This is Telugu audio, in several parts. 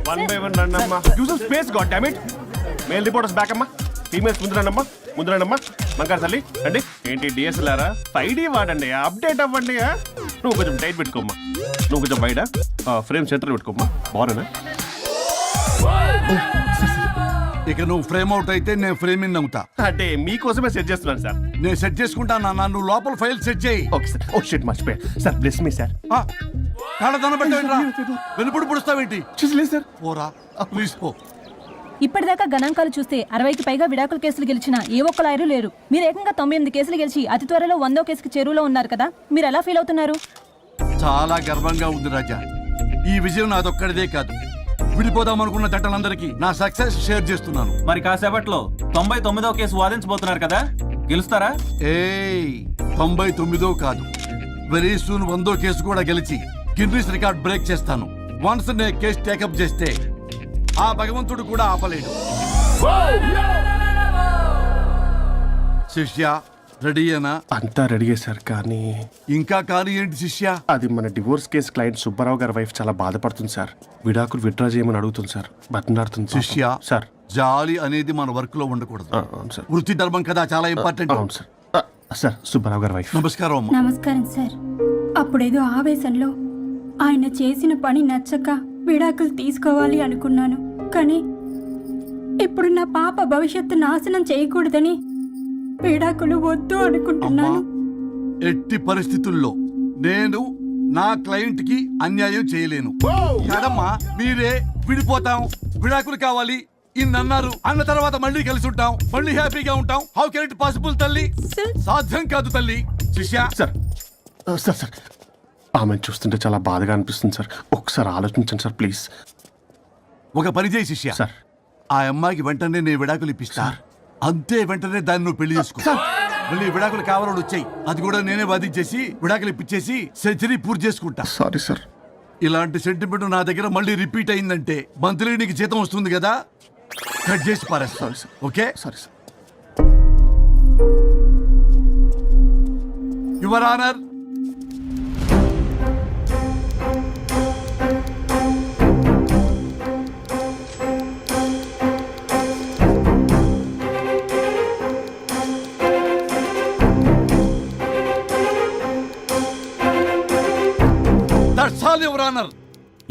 వన్ బై వన్ రండమ్మా. Use space god damn it. Male reporters back అమ్మా. ఫీమేల్స్ ముందు రండమ్మా. మంకారు తల్లి అండి. ఏంటి డిఎస్ఎల్ఆరా? 5D వాడండి, అప్డేట్ అవ్వండి. నువ్వు కొంచెం టైట్ పెట్టుకోమ్మా. నువ్వు కొంచెం బయట ఫ్రేమ్ సెంటర్ పెట్టుకోమ్మా. బాగున్నా? ఇక నువ్వు ఫ్రేమ్ అవుట్ అయితే నేను ఫ్రేమ్ ఇన్ అవుతా. అంటే మీకోసమే సెట్ చేస్తున్నాను సార్. నేను సెట్ చేసుకుంటాను అన్న. నువ్వు లోపల ఫైల్ సెట్ చేయి. Okay sir. ఓ షిట్ మర్చిపోయా సార్. Bless me sir. కాళ్ళదన పెట్టేంట్రా, వెనుపుడు పుడుస్తావేంటి? చూసలేదు సార్. పోరా ప్లీజ్ పో. ఇప్పటిదాకా గణాంకాలు చూస్తే 60కి పైగా విడాకుల కేసులు గెలిచిన ఏ ఒక్క లాయరు లేరు. మీరు ఏకంగా 98 కేసులు గెలిచి అతి త్వరలో 100వ కేసుకి చెరువులో ఉన్నారు కదా, మీరు ఎలా ఫీల్ అవుతున్నారు? చాలా గర్వంగా ఉంది రాజా. ఈ విజయం నాదొక్కడిదే కాదు, విడిపోదాం అనుకున్న జంటలందరికీ నా సక్సెస్ షేర్ చేస్తున్నాను. మరి కాసేపట్లో 99వ కేసు వాదించబోతున్నారు కదా, గెలుస్తారా? 99 కాదు, వెరీ సూన్ 100వ కేసు కూడా గెలిచి గిన్నిస్ రికార్డ్ బ్రేక్ చేస్తాను. వన్స్ నే కేసు టేకప్ చేస్తే ఆ భగవంతుడు కూడా ఆపలేడు. శిష్య రెడీయేనా? అంతా రెడీయే సార్. కానీ ఇంకా కానీ ఏంటి శిష్య? అది మన డివోర్స్ కేసు క్లయింట్ సుబ్బారావు గారి వైఫ్ చాలా బాధపడుతుంది సార్. విడాకులు విత్డ్రా చేయమని అడుగుతుంది సార్. బతినాడుతుంది శిష్య. సార్ జాలి అనేది మన వర్క్ లో ఉండకూడదు. అవును సార్. వృత్తి ధర్మం కదా, చాలా ఇంపార్టెంట్. అవును సార్. సార్ సుబ్బారావు గారి వైఫ్. నమస్కారం అమ్మా. నమస్కారం సార్. అప్పుడేదో ఆవేశంలో ఆయన చేసిన పని నచ్చక విడాకులు తీసుకోవాలి అనుకున్నాను. కానీ ఇప్పుడు నా పాప భవిష్యత్తు నాశనం చేయకూడదని విడాకులు వద్దు అనుకుంటున్నాను. ఎట్టి పరిస్థితుల్లో నేను నా క్లయింట్ కి అన్యాయం చేయలేను కదమ్మా. మీరే విడిపోతాం, విడాకులు కావాలి ఇన్నన్నారు అన్న తర్వాత మళ్ళీ కలిసి ఉంటాం, మళ్ళీ హ్యాపీగా ఉంటాం. హౌ కెన్ ఇట్ పాసిబుల్ తల్లి? సాధ్యం కాదు తల్లి. శిష్య సార్ సార్ సార్ ఆమెను చూస్తుంటే చాలా బాధగా అనిపిస్తుంది సార్. ఒకసారి ఆలోచించండి సార్ ప్లీజ్. ఒక పని చేయి శిష్య. సార్ ఆ అమ్మాయికి వెంటనే నేను విడాకులు ఇప్పిస్తా. అంతే, వెంటనే దాన్ని నువ్వు పెళ్లి చేసుకో. మళ్ళీ విడాకులు కావాలని వచ్చాయి, అది కూడా నేనే వాదించేసి విడాకులు ఇప్పించేసి సెంచరీ పూర్తి చేసుకుంటా. Sorry sir. ఇలాంటి సెంటిమెంట్ నా దగ్గర మళ్ళీ రిపీట్ అయిందంటే మంత్లీ నీకు జీతం వస్తుంది కదా, కట్ చేసి పారేస్తా. Sorry sir. Okay sorry sir. Your honour,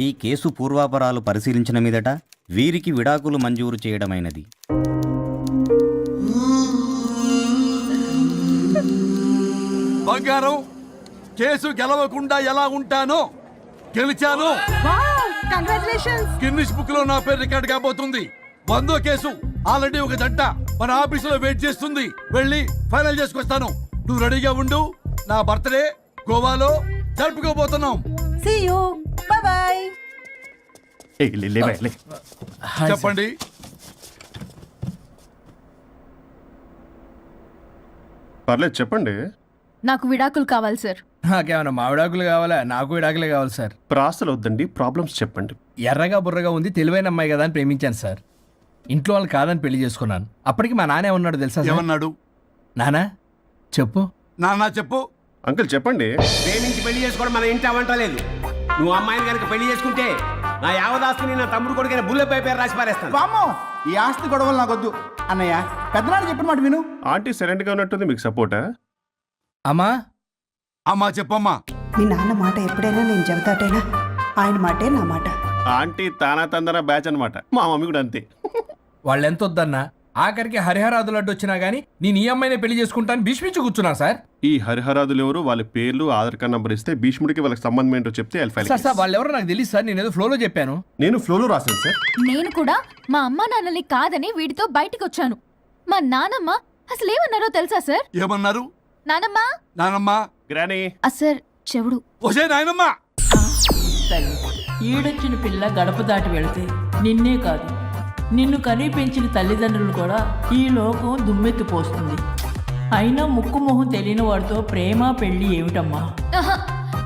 ఈ కేసు పూర్వాపరాలు పరిశీలించిన మీదట వీరికి విడాకులు మంజూరు చేయడమైనది. బంగారం, కేసు గెలవకుండా ఎలా ఉంటానో గెలిచాను. గిన్నిస్ బుక్ లో నా పేరు రికార్డ్ కాబోతుంది. 100వ కేసు ఆల్రెడీ ఒక జంట మన ఆఫీసులో వెయిట్ చేస్తుంది. వెళ్ళి ఫైనల్ చేసుకొస్తాను. నువ్వు రెడీగా ఉండు. నా బర్త్డే గోవాలో జరుపుకోబోతున్నాం. See you. Bye bye. చెప్పండి. పర్లేదు చెప్పండి. నాకు విడాకులు కావాలి సార్. నాకేమన్నా మా విడాకులు కావాలా? నాకు విడాకులే కావాలి సార్. ప్రాసలు వద్దండి, ప్రాబ్లమ్స్ చెప్పండి. ఎర్రగా బుర్రగా ఉంది, తెలివైన అమ్మాయి కదా అని ప్రేమించాను సార్. ఇంట్లో వాళ్ళు కాదని పెళ్లి చేసుకున్నాను. అప్పటికి మా నాన్న ఏమన్నాడు తెలుసా? ఏమన్నాడు? నానా చెప్పు. నాన్న చెప్పు. అంకుల్ చెప్పండి. ప్రేమించి పెళ్లి చేసుకోవడం మన ఇంటి అవంటలేదు. నువ్వు అమ్మాయిని కనుక పెళ్లి చేసుకుంటే నా యావదాస్తిని నా తమ్ముడు కొడుకైన బుల్లెపై పేరు రాసి పారేస్తాను. వామ్మో, ఈ ఆస్తి గొడవలు నాకొద్దు అన్నయ్య. పెద్దనాడు చెప్పిన మాట విను. ఆంటీ సైలెంట్ గా ఉన్నట్టుంది, మీకు సపోర్టా? అమ్మా అమ్మా చెప్పమ్మా. మీ నాన్న మాట ఎప్పుడైనా నేను చెబుతాటేనా? ఆయన మాటే నా మాట. ఆంటీ తానా తందన బ్యాచ్ అనమాట. మా మమ్మీ కూడా అంతే. వాళ్ళు ఎంత వద్దన్నా ఆఖరికి హరిహరాదులు అడ్డు వచ్చినా గానీ నేను ఈ అమ్మాయిని పెళ్లి చేసుకుంటాను భీష్మించి కూర్చున్నా సార్. ఈ హరిహరాదులు ఎవరు, వాళ్ళ పేర్లు ఆధార్ కార్డ్ నంబర్ ఇస్తే భీష్ముడికి వాళ్ళకి సంబంధం ఏంటో చెప్తే సార్ వాళ్ళు ఎవరో నాకు తెలియదు సార్. నేను ఏదో ఫ్లోలో చెప్పాను. నేను ఫ్లోలో రాశాను సార్. నేను కూడా మా అమ్మ నాన్నని కాదని వీడితో బయటికి వచ్చాను. మా నానమ్మ అసలు ఏమన్నారో తెలుసా సార్? ఏమన్నారు? నానమ్మ నానమ్మ గ్రానీ సార్ చెవుడు. ఒసే నాయనమ్మ. ఈడొచ్చిన పిల్ల గడప దాటి వెళితే నిన్నే కాదు, నిన్ను కనీ పెంచిన తల్లిదండ్రులు కూడా ఈ లోకం దుమ్మెత్తిపోస్తుంది. అయినా ముక్కు మొహం తెలియని వాడితో ప్రేమ పెళ్లి ఏమిటమ్మా?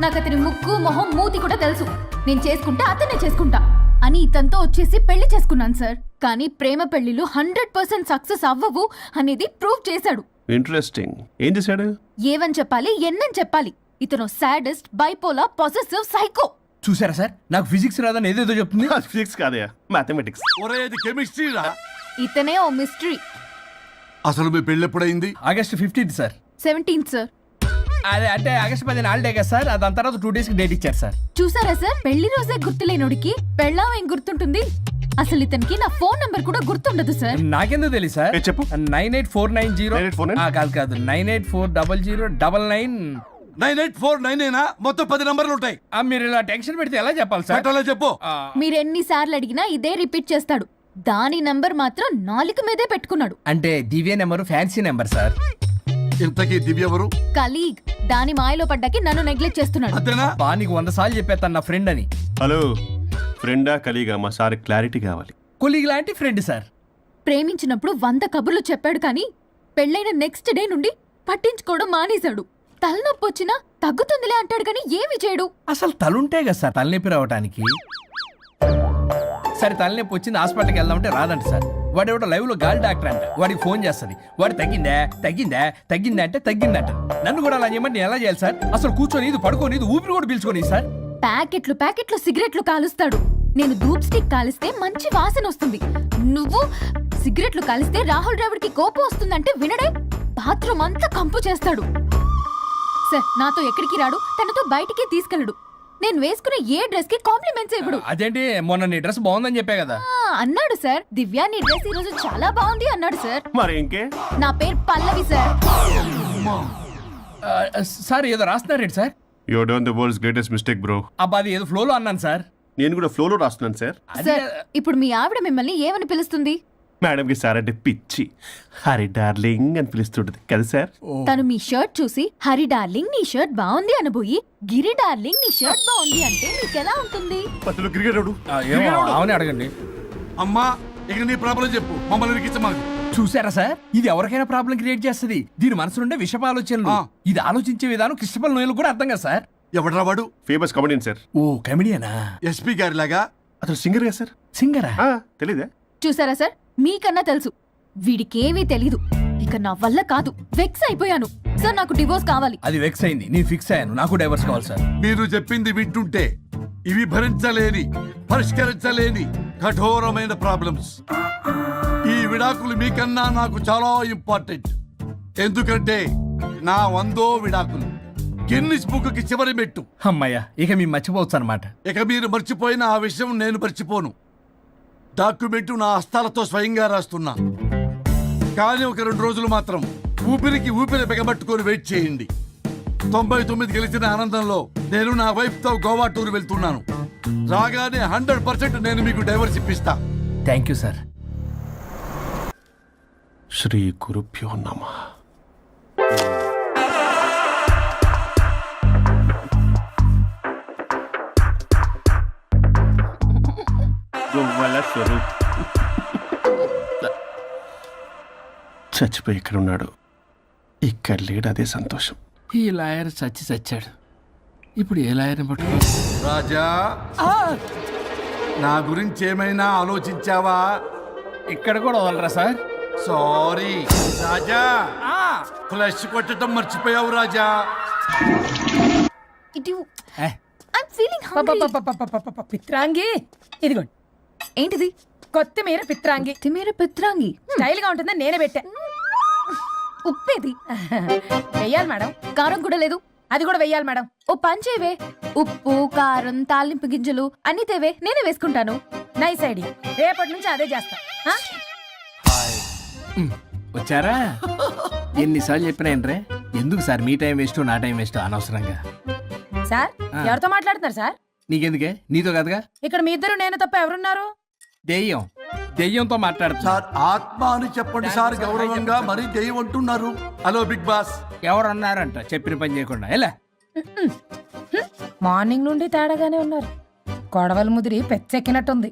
నాకు అతని ముక్కు మొహం మూతి కూడా తెలుసు. నేను చేసుకుంటా, అతనే చేసుకుంటా అని ఇతనితో వచ్చేసి పెళ్లి చేసుకున్నాను సార్. కానీ ప్రేమ పెళ్లిలు 100% సక్సెస్ అవ్వవు అనేది ప్రూవ్ చేశాడు. ఇంట్రెస్టింగ్. ఏం చేశాడు? ఏవని చెప్పాలి, ఎన్నని చెప్పాలి? ఇతను సాడెస్ట్ బైపోలా పొసెసివ్ సైకో. చూసారా సార్, నాకు ఫిజిక్స్ రాదని ఏదేదో చెప్తుంది. ఫిజిక్స్ కాదయా, మ్యాథమెటిక్స్. ఒరే ఇది కెమిస్ట్రీ రా. ఇతనే ఓ మిస్టరీ. అసలు మీ పెళ్ళి ఎప్పుడైంది? August 15th sir. 17th sir. అదే అంటే ఆగస్ట్ 15 హాలిడే కదా సార్, దాని తర్వాత 2 days కి డేట్ ఇచ్చారు సార్. చూసారా సార్, పెళ్లి రోజే గుర్తులేనోడికి పెళ్ళాం ఏం గుర్తుంటుంది? అసలు ఇతనికి నా ఫోన్ నంబర్ కూడా గుర్తుండదు సార్. నాకెందుకు తెలియదు సార్? ఏ చెప్పు. 98490 98490? కాదు 9840099. 98499 మొత్తం 10 నంబర్లు ఉంటాయి. మీరు ఇలా టెన్షన్ పెడితే ఎలా చెప్పాలి సార్? పెట్టాలో చెప్పు. మీరు ఎన్నిసార్లు అడిగినా ఇదే రిపీట్ చేస్తాడు. దాని నంబర్ మాత్రం నాలుక మీదే పెట్టుకున్నాడు. అంటే దివ్య నెంబర్ ఫ్యాన్సీ నెంబర్ సార్. ఇంతకీ దివ్య ఎవరు? కలీగ్. దాని మాయలో పడ్డాకి నన్ను నెగ్లెక్ట్ చేస్తున్నాడు. అంతేనా? బా నీకు 100 సార్లు చెప్పేస్తాను నా ఫ్రెండ్ అని. హలో, ఫ్రెండా కలీగా? మా సార్ క్లారిటీ కావాలి. కొలీగ్ లాంటి ఫ్రెండ్ సార్. ప్రేమించినప్పుడు 100 కబుర్లు చెప్పాడు కానీ పెళ్ళైన నెక్స్ట్ డే నుండి పట్టించుకోవడం మానేశాడు. తలనొప్పి వచ్చినా తగ్గుతుందిలే అంటాడు కానీ ఏమి చేయడు. అసలు తలుంటే కదా సార్ తలనొప్పి రావటానికి. సరే తలనొప్పి వచ్చింది హాస్పిటల్కి వెళ్దామంటే రాదంట సార్. వాడు ఎవడో లైవ్ లో గాలి డాక్టర్ అంట, వాడికి ఫోన్ చేస్తుంది. వాడు తగ్గిందా తగ్గిందా తగ్గిందా అంటే తగ్గిందంట. నన్ను కూడా అలా చేయమంటే నేను ఎలా చేయాలి సార్? అసలు కూర్చొని ఇది పడుకోని ఇది ఊపిరి కూడా పీల్చుకొని సార్. ప్యాకెట్లు సిగరెట్లు కాలుస్తాడు. నేను ధూప్ స్టిక్ కాలిస్తే మంచి వాసన వస్తుంది. నువ్వు సిగరెట్లు కాలిస్తే రాహుల్ ద్రావిడ్ కి కోపం వస్తుందంటే వినడే. బాత్రూమ్ అంతా కంపు చేస్తాడు. సార్ నాతో ఎక్కడికి రాడు, తనతో బయటికి తీసుకెళ్ళడు. నేను వేసుకున్న ఏ డ్రెస్ కి కాంప్లిమెంట్స్ ఇవ్వడు. అదేంటి మొన్న నీ డ్రెస్ బాగుందని చెప్పా కదా. అన్నాడు సార్. దివ్య నీ డ్రెస్ ఈ రోజు చాలా బాగుంది అన్నాడు సార్. మరి ఇంకే? నా పేరు పల్లవి సార్. సార్ ఏదో రాస్తున్నారేంటి sir? You done the world's greatest mistake bro. అబ్బా అది ఏదో ఫ్లోలో అన్నాను సార్. నేను కూడా ఫ్లోలో రాస్తున్నాను సార్. సార్ ఇప్పుడు మీ ఆవిడ మిమ్మల్ని ఏమని పిలుస్తుంది? మేడంకి సార్ అంటే పిచ్చి. హరి డార్లింగ్ అని పిలుస్తుంటది కదా సార్. తను మీ షర్ట్ చూసి హరి డార్లింగ్ నీ షర్ట్ బాగుంది అనబోయి గిరి డార్లింగ్ నీ షర్ట్ బాగుంది అంటే మీకెలా ఉంటుంది? పత్తులు క్రికెట్ అవునే అడగండి. అమ్మా ఇక నీ ప్రాబ్లం చెప్పు, మమ్మల్ని ఇరికించమాకు. చూసారా సార్, ఇది ఎవరికైనా ప్రాబ్లం క్రియేట్ చేస్తుంది. దీని మనసు నుండే విషప ఆలోచనలు. ఇది ఆలోచించే విధానం కృష్ణపల్ నోయలు కూడా అర్థం కదా సార్. ఎవడరా వాడు? Famous comedian sir. ఓ కమెడియనా? ఎస్పీ గారి లాగా? అతను సింగర్ కదా సార్. సింగరా? తెలీదా? చూసారా సార్, మీకన్నా తెలుసు. వీడికేమీ తెలీదు. ఇక నా వల్ల కాదు, వెక్స్ అయిపోయాను సార్. నాకు డివోర్స్ కావాలి. అది వెక్స్ అయింది, నేను ఫిక్స్ అయ్యాను. నాకు డైవర్స్ కావాలి సార్. మీరు చెప్పింది వింటుంటే ఇవి భరించలేని పరిష్కరించలేని కఠోరమైన ప్రాబ్లమ్స్. ఈ విడాకులు మీకన్నా నాకు చాలా ఇంపార్టెంట్. ఎందుకంటే నా 100వ విడాకులు గిన్నిస్ బుక్కి చివరి మెట్టు. అమ్మయ్య, ఇక మేము మర్చిపోవచ్చు అనమాట. ఇక మీరు మర్చిపోయిన ఆ విషయం నేను మర్చిపోను. డాక్యుమెంటు నా హస్తాలతో స్వయంగా రాస్తున్నా. కానీ ఒక 2 రోజులు మాత్రం ఊపిరికి ఊపిరి బిగబట్టుకొని వెయిట్ చేయండి. 99 గెలిచిన ఆనందంలో నేను నా వైఫ్ తో గోవా టూర్ వెళ్తున్నాను. రాగానే 100% నేను మీకు డైవర్స్ ఇప్పిస్తా. Thank you sir. శ్రీ గురుభ్యో నమః. చచ్చిపోయి ఇక్కడ ఉన్నాడు, ఇక్కడ లేడు, అదే సంతోషం. ఈ లాయర్ చచ్చాడు. ఇప్పుడు ఏ లాయర్ని పట్టుకో? రాజా, నా గురించి ఏమైనా ఆలోచించావా? ఇక్కడ కూడా వదలరా సార్? సారీ రాజా, ఫ్లష్ కొట్టడం మర్చిపోయావు రాజా. పిత్రాంగి ఇదిగోండి. ఏంటిది? కొత్తిమీర పిత్రాంగి. తిమేర పిత్రాంగి స్టైల్ గా ఉంటుందని నేనే పెట్టా. ఉప్పేది వెయ్యాలి మేడం. కారం కూడా లేదు. అది కూడా వెయ్యాలి మేడం. ఓ పంచేవే, ఉప్పు కారం తాలింపు గింజలు అన్ని తేవే, నేనే వేసుకుంటాను. Nice idea. రేపటి నుంచి అదే చేస్తా. వచ్చారా? ఎన్నిసార్లు చెప్పినాయండ్రే, ఎందుకు సార్ మీ టైం వేస్ట్ నా టైం వేస్ట్ అనవసరంగా? సార్ ఎవరితో మాట్లాడుతున్నారు సార్? నీకెందుకే, నీతో కదగా. ఇక్కడ మీ ఇద్దరు నేను తప్ప ఎవరున్నారు? దెయ్యంతో మాట్లాడుతా. సార్ ఆత్మ అని చెప్పండి సార్, గౌరవంగా. మరీ దెయ్యం అంటున్నారు. Hello big boss. ఎవరన్నారంట చెప్పిన పని చేయకుండా? ఎలా మార్నింగ్ నుండి తేడాగానే ఉన్నారు. కొడవల ముదిరి పెచ్చెక్కినట్టుంది.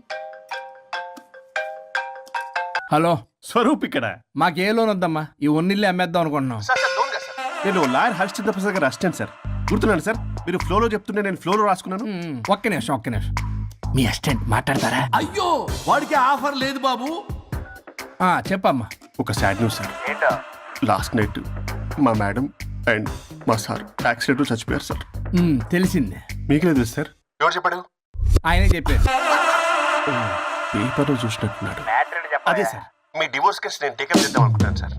హలో స్వరూప్ ఇక్కడ. మాకే లోన్ వద్దమ్మా, ఈ ఒన్నిల్లు అమ్మేద్దాం అనుకుంటున్నాం. నేను లాయర్ హరిశ్చంద్ర ప్రసాద్ గారు అసిస్టెంట్ సార్. గుర్తున్నాను సార్, మీరు ఫ్లోలో చెప్తుంటే నేను ఫ్లోలో రాసుకున్నాను. ఒక్క నిమిషం. మీ అసిస్టెంట్ మాట్లాడతారా? అయ్యో, వాడికి ఆఫర్ లేదు బాబు. చెప్పమ్మా. ఒక sad news sir. Last night మా మేడం అండ్ మా సార్ యాక్సిడెంట్ చచ్చిపోయారు సార్. తెలిసిందే. మీకే తెలుసు సార్. ఎవరు చెప్పాడు? ఆయనే చెప్పారు. పేపర్లో చూసినట్టున్నాడు. అదే సార్, మీ డివోర్స్ కేసు నేను టేకప్ చేద్దాం అనుకుంటాను సార్.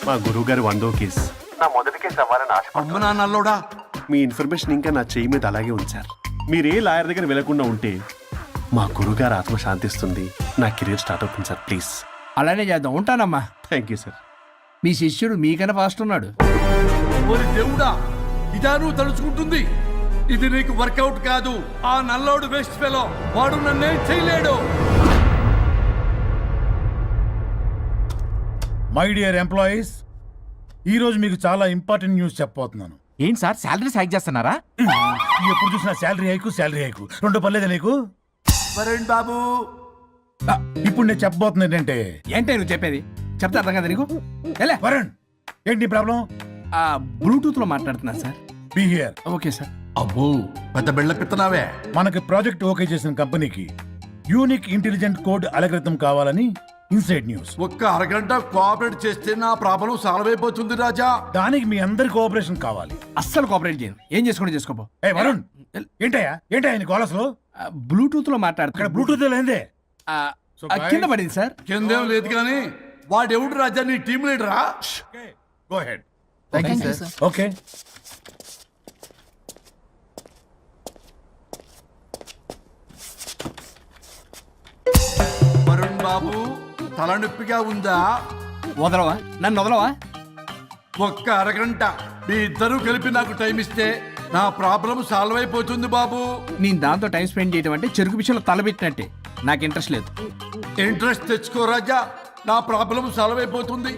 మా గురువు గారి 100వ కేసు నా మొదటి కేసు అవ్వాలని ఆశ. అమ్మ నా నల్లోడా, మీ ఇన్ఫర్మేషన్ ఇంకా నా చెయ్యి మీద అలాగే ఉంది సార్. మీరు ఏ లాయర్ దగ్గర వెళ్లకుండా ఉంటే మా గురువు గారు ఆత్మ శాంతిస్తుంది, నా కెరీర్ స్టార్ట్ అవుతుంది సార్. ప్లీజ్ అలానే చేద్దాం. ఉంటానమ్మా. Thank you sir. మీ శిష్యుడు మీకన్నా ఫాస్ట్ ఉన్నాడు. ఓరి దేవుడా, ఇదా నువ్వు తలుచుకుంటుంది? ఇది నీకు వర్కౌట్ కాదు. ఆ నల్లోడు వేస్ట్ ఫెలో, వాడు నన్నేం చేయలేడు. మై డియర్ ఎంప్లాయీస్, ఈ రోజు మీకు చాలా ఇంపార్టెంట్ న్యూస్ చెప్పబోతున్నాను. ఏంటి సార్ శాలరీస్ హైక్ చేస్తున్నారా? ఎప్పుడు చూసినా శాలరీ హైకు రెండు పర్లేదు నీకు. వరుణ్ బాబు, ఇప్పుడు నేను చెప్పబోతున్నా ఏంటంటే, ఏంటే నువ్వు చెప్పేది? చెప్తా అర్థం కదా నీకు? ఎలా వరుణ్, ఏంటి ప్రాబ్లం? బ్లూటూత్ లో మాట్లాడుతున్నా sir. Be here. Okay sir. అబ్బో పెద్ద బిళ్ళ పిత్తనావే. మనకి ప్రాజెక్ట్ ఓకే చేసిన కంపెనీకి యూనిక్ ఇంటెలిజెంట్ కోడ్ అలకృతం కావాలని ఇన్సైడ్ న్యూస్. ఒక్క అరగంట కోఆపరేట్ చేస్తే నా ప్రాబ్లం సాల్వ్ అయిపోతుంది రాజా. దానికి మీ అందరి కోఆపరేషన్ కావాలి. అస్సలు కోఆపరేట్ చేయను. ఏం చేసుకోండి చేసుకోపో. ఏ వరుణ్, ఏంటయ్యా నీ కాలర్స్లో? బ్లూటూత్ లో ఇక్కడ మాట్లాడుతున్నా. బ్లూటూత్ లేదే. కింద పడింది సార్. కిందేం లేదు కానీ వాడెవడు రాజా, నీ టీం లీడరా? Go head. ఓకే. వరుణ్ బాబు, తలనొప్పిగా ఉందా? వదలవా? నన్ను వదలవా? ఒక్క అరగంట మీ ఇద్దరూ కలిపి నాకు టైం ఇస్తే నా ప్రాబ్లం సాల్వ్ అయిపోతుంది బాబు. నేను దాంతో టైం స్పెండ్ చేయడం అంటే చెరుకు విషయంలో తలబెట్టినట్టే. నాకు ఇంట్రెస్ట్ లేదు. ఇంట్రెస్ట్ తెచ్చుకో రాజా, నా ప్రాబ్లం సాల్వ్ అయిపోతుంది.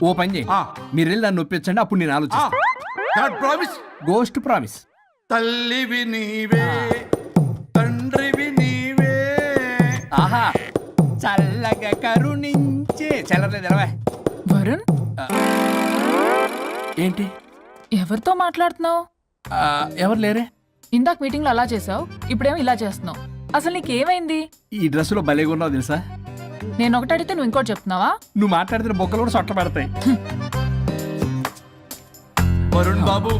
ఓ పని చేయి, మీరు వెళ్ళి నన్ను ఒప్పించండి, అప్పుడు నేను ఆలోచిస్తాను. ప్రామిస్. Ghost promise. తల్లివి నీవే, తండ్రివి నీవే. ఆహా, చల్లగా కరుణించే. చల్లలేదు ఎలవా. వరుణ్, ఏంటి? ఎవరితో మాట్లాడుతున్నావు? ఎవరు లేరే. ఇందాక మీటింగ్ లో అలా చేసావు, ఇప్పుడేమో ఇలా చేస్తున్నావు. అసలు నీకేమైంది? ఈ డ్రెస్సులో భలేగా ఉన్నావు తెలుసా. నేను ఒకటి అడిగితే నువ్వు ఇంకోటి చెప్తున్నావా? నువ్వు మాట్లాడితే బొక్కలు కూడా సొట్ట పెడతాయి. వరుణ్ బాబు,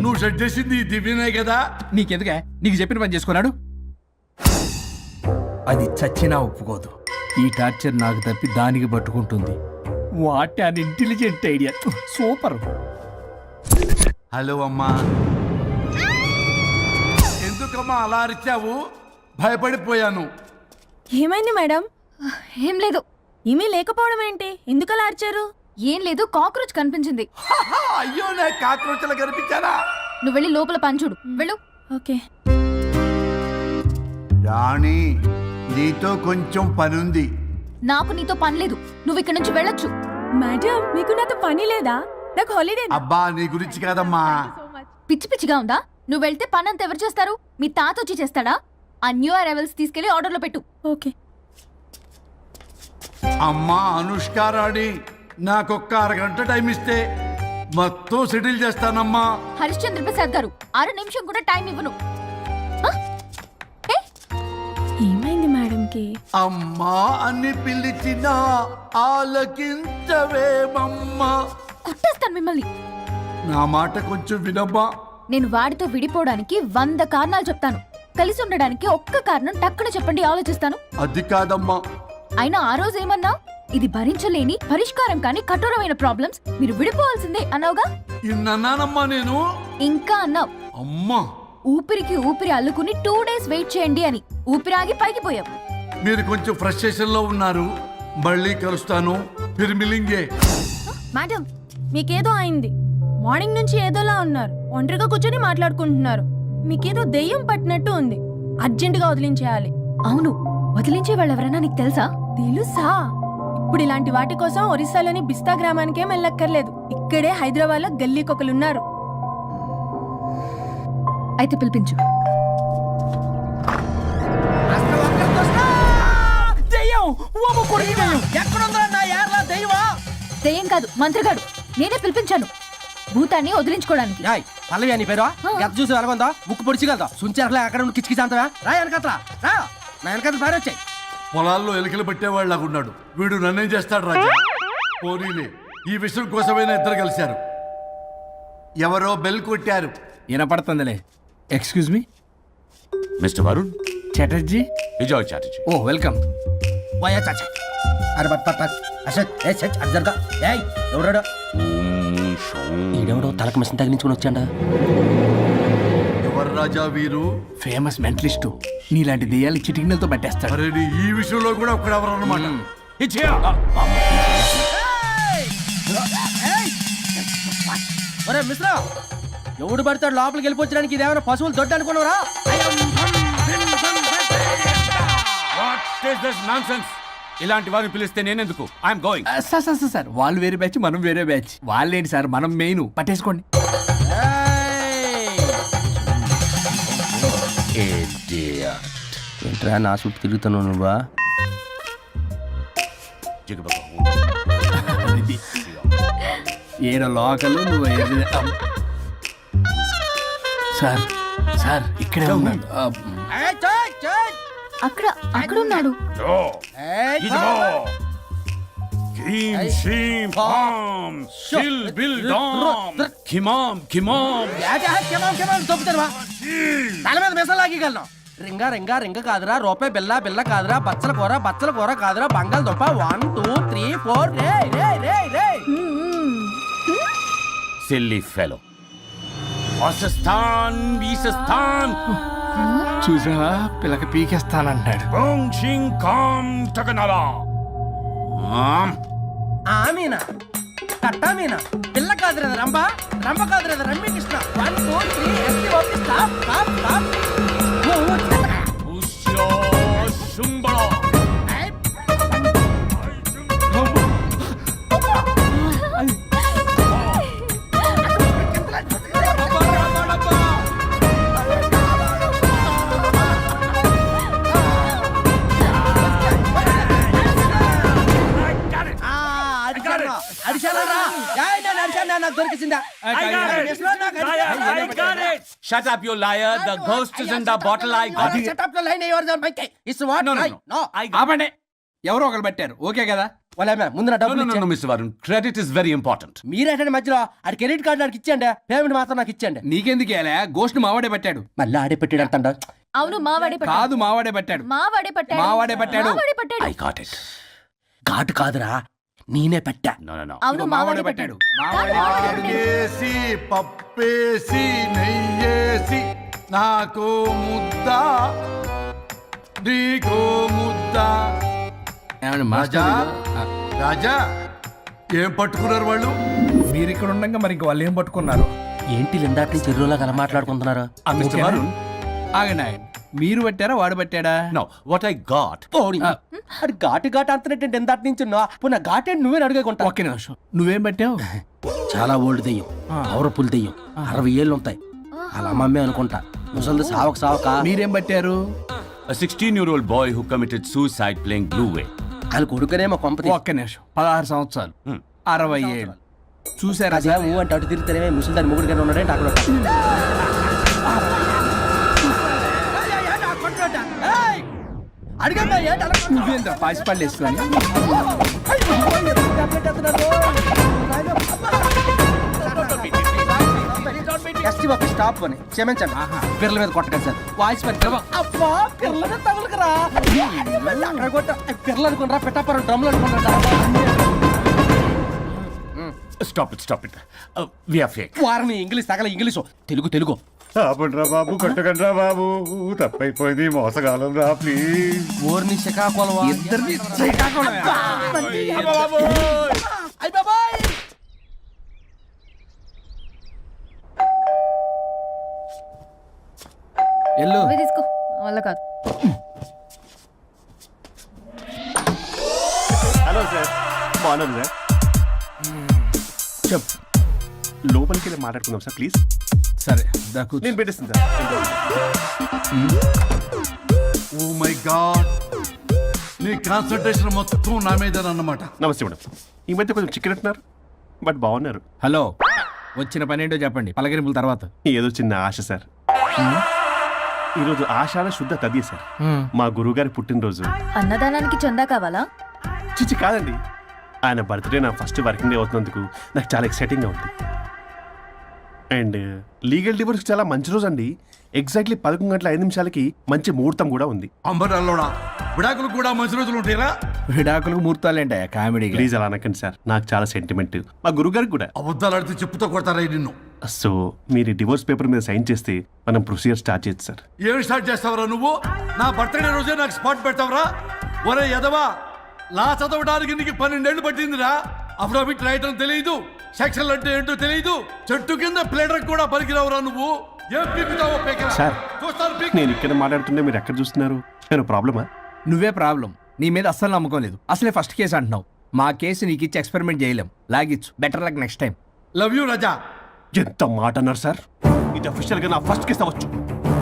నువ్వు సెట్ చేసింది ఈ దివ్యనే కదా. నీకెందుకే? నీకు చెప్పిన పని చేసుకున్నాడు. అది చచ్చినా ఒప్పుకోదు. ఈ టార్చర్ నాకు తప్పి దానికి పట్టుకుంటుంది. What an intelligent idea. Super. Hello అమ్మా. ఎందుకమ్మా అలా అరిచావు? భయపడిపోయాను. ఏమైంది మేడం? ఏం లేదు. ఏమీ లేకపోవడం ఏంటి? ఎందుకు అలా అరిచారు? ఏం లేదు, కాక్రోచ్ కనిపించింది. అయ్యో, నా కాక్రోచ్లు కనిపించారా? నువ్వు వెళ్ళి లోపల పని చూడు. వెళ్ళు. ఓకే. రాణి, నీతో కొంచెం పనుంది. నాకు నీతో పని లేదు. నువ్వు ఇక్కడ నుంచి వెళ్ళొచ్చు. మేడం, మీకు నాతో పని లేదా? నాకు హాలిడే. అబ్బా, నీ గురించి కాదమ్మా. పిచ్చి పిచ్చిగా ఉందా? నువ్వు వెళ్తే పని అంతా ఎవరు చేస్తారు? మీ తాత వచ్చి చేస్తాడా? ఆ న్యూ అరైవల్స్ తీసుకెళ్లి ఆర్డర్లో పెట్టు. ఓకే. అమ్మా అనుష్క రాణి, నాకొక్క అరగంట టైం ఇస్తే మొత్తం సెటిల్ చేస్తానమ్మా. హరిశ్చంద్ర ప్రసాద్ గారు, 6 నిమిషం కూడా టైం ఇవ్వను. ఏమైంది మేడంకి? అమ్మా అని పిలిచినా ఆలకించవేమమ్మా. కొట్టేస్తాను మిమ్మల్ని. నా మాట కొంచెం వినమ్మా. నేను వాడితో విడిపోవడానికి 100 కారణాలు చెప్తాను. కలిసి ఉండడానికి ఒక్క కారణం టక్కున చెప్పండి, ఆలోచిస్తాను. అది కాదమ్మా. అయినా ఆ రోజు ఏమన్నా? ఇది భరించలేని, పరిష్కారం కాని కఠోరమైన ప్రాబ్లమ్స్, మీరు విడిపోవాల్సిందే అన్నావుగా. ఇన్నానమ్మా నేను. ఇంకా అన్నావు. అమ్మా, ఊపిరికి ఊపిరి అల్లుకుని 2 డేస్ వెయిట్ చేయండి అని. ఊపిరాగి పైకి పోయావు. మీరు కొంచెం ఫ్రస్ట్రేషన్ లో ఉన్నారు. మళ్ళీ కలుస్తాను. ఫిర్మిలింగే. మేడం, మీకేదో అయింది. మార్నింగ్ నుంచి ఏదోలా ఉన్నారు. ఒంటరిగా కూర్చొని మాట్లాడుకుంటున్నారు. మీకేదో దెయ్యం పట్టినట్టు ఉంది. అర్జెంటుగా వదిలించేయాలి. అవును, వదిలించే వాళ్ళు ఎవరైనా నీకు తెలుసా? తెలుసా? ఇప్పుడు ఇలాంటి వాటి కోసం ఒరిస్సాలోని బిస్తా గ్రామానికేం వెళ్ళక్కర్లేదు. ఇక్కడే హైదరాబాద్ లో గల్లీకొకలున్నారు. అయితే పిలిపించు. దెయ్యం కాదు, మంత్రిగాడు. నేనే పిలిపించాను భూతాన్ని వదిలించుకోవడానికి. పల్లవి అని పేరు చూసి వెలగొందా ముక్కు పొడిచిగలదా సుంచరలే అక్కడ కిచకిచ అంతవా రా వెనకట్లా రా నా వెనకట్ల పారి వచ్చాయి. పొలాల్లో ఎలుకలు పట్టేవాళ్ళగా ఉన్నాడు వీడు. నన్నేం చేస్తాడు రాజా? పోనీలే, ఈ విషయం కోసమైనా ఇద్దరు కలిశారు. ఎవరో బెల్ కొట్టారు. వినపడుతుందిలే. Excuse me mister Varun Chatterjee. Vijay Chatterjee. Oh welcome. వాయా చాచా అరే బట్ పట్ పట్ అసలు ఏ సచ్ అర్జర్గా ఏయ్ ఎవరాడు ఈడెవడో తలకు మిషన్ తగిలించుకుని వచ్చాడా? ఎవరు రాజా వీరు? Famous mentalist. నీలాంటి దెయ్యాలు చిటికినలతో పట్టేస్తాడు. అరే నీ ఈ విషయంలో కూడా ఒకడెవరు అన్నమాట. ఒరే మిశ్రా ఎవడు పడతాడు లోపలికి వెళ్ళిపోవడానికి? ఇదేమైనా పశువులు దొడ్డు అనుకున్నారా? ఇలాంటి వారిని పిలిస్తే నేనెందుకు? I'm going. సార్ వాళ్ళు వేరే బ్యాచ్, మనం వేరే బ్యాచ్. వాళ్ళేంటి సార్, మనం మెయిన్. పట్టేసుకోండి. ఏంట్రా నా చుట్టూ తిరుగుతున్నావు నువ్వా? ఏడ లోకలు నువ్వు సార్ సార్ ఇక్కడే ఉన్నాడు. అక్కడ అక్కడ ఉన్నాడు. తల మీద మెసలు లాగగలను. రింగా రింగా రింగ కాదురా, రూపాయి బిల్ల బిల్ల కాదురా, బచ్చల కూర కాదురా, బంగాళదుంప 1 2 3 4 రే రే రే రే. Silly fellow. వాసస్థాన్ వీసస్థాన్ చూసావా, పిల్లకి పీకేస్తానంటాడు. ఆమీనా కట్టామీనా పిల్ల కాదురా రంభ, రంభ కాదురా రమ్మి కృష్ణ. 1 2 3 ఎస్టీ ఓకే స్టాప్ స్టాప్ స్టాప్. దొరికిందా? Shut up, you liar. The ghost is in the bottle. I got it. Shut up the line. You are the mic. It's what? No. ఆపండి. ఎవరో ఒకరు పెట్టారు. ఓకే కదా? ముందు నా డబ్బులు No, ఇచ్చేయండి. Mr. Varun. Credit is very important. మీరేటండి మధ్యలో ఆడి క్రెడిట్ కార్డు నాకు ఇచ్చేయండి, పేమెంట్ మాత్రం నాకు ఇచ్చేయండి. నీకెందుకు ఇయ్యాలా? గోష్ట్ మావాడే పెట్టాడు. మళ్ళీ ఆడే పెట్టాడు అంటాడు. అవును మావాడే పట్టాడు. కాదు మావాడే పెట్టాడు. మావాడే పట్టాడు. మావాడే పట్టాడు. మావాడే పట్టాడు. I got it. ఘాటు కాదురా, నేనే పెట్టా. No. అవును మావాడే పట్టాడు. ఆకేసి పప్పేసి నెయ్యేసి నాకు ముద్ద నీకో ముద్ద. ఏమండి రాజా మాస్టర్, రాజా ఏం పట్టుకున్నారు వాళ్ళు? మీరు ఇక్కడ ఉండగా మరి ఇంక వాళ్ళు ఏం పట్టుకున్నారు? ఏంటి లిందాటి చెరువులా కల మాట్లాడుకుంటున్నారు? Mr. Varun. ఆగండి ఆగండి. మీరు పట్టారా వాడు పట్టాడా? No, what I got. అది ఘాటు ఘాటు అంతనేంటి ఎందాటి నుంచి పునః ఘాటేంటి నువ్వే అడిగేకుంటా. ఒక్క నిమిషం. నువ్వేం పట్టావు? చాలా ఓల్డ్ దెయ్యం, పవర్ఫుల్ దెయ్యం, 60 ఏళ్ళు ఉంటాయి. అలా అమ్మమ్మే అనుకుంటా. ముసలిది సావక మీరేం పట్టారు? A 16-year-old boy who committed suicide playing Blue Whale. వాళ్ళ కొడుకునేమో కొంపతి. ఒక్క నిమిషం. 16 సంవత్సరాలు, 60 ఏళ్ళు. చూసారా అదే ఊ అంటే అటు తిరిగితేనే ముసలి దాని ముగుడు గానే ఉన్నాడంటే అక్కడ. అడిగమ్మా ఏంటి అలా నువ్వేంద్ర పాసిపళ్ళు వేసుకొని? ఎస్టీ బాబు స్టాప్ అని క్షమించండి. పిల్లల మీద కొట్టకండి సార్. వాయిస్ మరి అబ్బా పిల్లల మీద తగులుకురా. అక్కడ కొట్ట పిల్లలు అనుకున్నారా, పెట్టాపరం డ్రమ్లు అనుకున్నారా? Stop it. We are fake. వారిని ఇంగ్లీష్ తగల ఇంగ్లీషు తెలుగు. ఆపండ్రా బాబు, కొట్టకండ్రా బాబు, తప్పైపోయింది, మోసగాలం రా ప్లీజ్. ఊరిని శ్రీకాకుళం ఇద్దరిని శ్రీకాకుళమే. ఎల్లు. నువ్వే తీసుకో, వల్ల కాదు. హలో సార్, బాగున్నాను సార్. చెప్పు. లోపలికి వెళ్ళి మాట్లాడుకుందాం సార్ ప్లీజ్. సరే దాకు. నేను పెట్టేస్తాను సార్. ఓ మై గాడ్, నీ కాన్సన్ట్రేషన్ మొత్తం నా మీదనన్నమాట. నమస్తే మేడం. ఈ మధ్య కొంచెం చిక్కినట్టున్నారు, బట్ బాగున్నారు. హలో, వచ్చిన పని ఏంటో చెప్పండి, పలకరింపుల తర్వాత. ఏదో చిన్న ఆశ సార్. ఈరోజు ఆషాఢ శుద్ధ తది సార్, మా గురువుగారి పుట్టినరోజు. అన్నదానానికి చందా కావాలా? చిచ్చి కాదండి, ఆయన బర్త్డే నా ఫస్ట్ వర్కింగ్ డే అవుతున్నందుకు నాకు చాలా ఎక్సైటింగ్గా ఉంది. అండ్ లీగల్ డివోర్స్ చాలా మంచి రోజు అండి. ఎగ్జాక్ట్లీ 11:05 మంచి ముహూర్తం కూడా ఉంది. అంబరాల్లోడా విడాకులు కూడా మంచి రోజులు ఉంటాయిరా. విడాకులకు ముహూర్తాలేంటే కామెడీ ప్లీజ్ అలా అనకండి సార్, నాకు చాలా సెంటిమెంట్, మా గురుగారికి కూడా. అబద్ధాలు ఆడితే చెప్పుతో కొడతారా నిన్ను. సో మీరు డివోర్స్ పేపర్ మీద సైన్ చేస్తే మనం ప్రొసీజర్ స్టార్ట్ చేయొచ్చు సార్. ఏమి స్టార్ట్ చేస్తావరా నువ్వు? నా బర్త్డే రోజే నాకు స్పాట్ పెడతావరా? ఒరే ఎదవా, లా చదవడానికి నీకు 12 ఏళ్ళు పట్టిందిరా. అఫిడవిట్ రాయటం తెలియదు, సెక్షన్లు అంటే ఏంటో తెలియదు, చెట్టు కింద ప్లేడర్ కూడా పలికిరావురా నువ్వు. ఏం పీకుతావో పీకరా. సార్ చూస్తాను పీక్. నేను ఇక్కడ మాట్లాడుతుంటే మీరు ఎక్కడ చూస్తున్నారు? నేను ప్రాబ్లమా? నువ్వే ప్రాబ్లం. నీ మీద అస్సలు నమ్మకం లేదు. అసలే ఫస్ట్ కేసు అంటున్నావు. మా కేసు నీకు ఇచ్చి ఎక్స్పెరిమెంట్ చేయలేం. లాగిచ్చు. Better luck next time. Love you Raja. ఎంత మాట అన్నారు సార్. ఇది అఫీషియల్ గా నా ఫస్ట్ కేసు అవ్వచ్చు,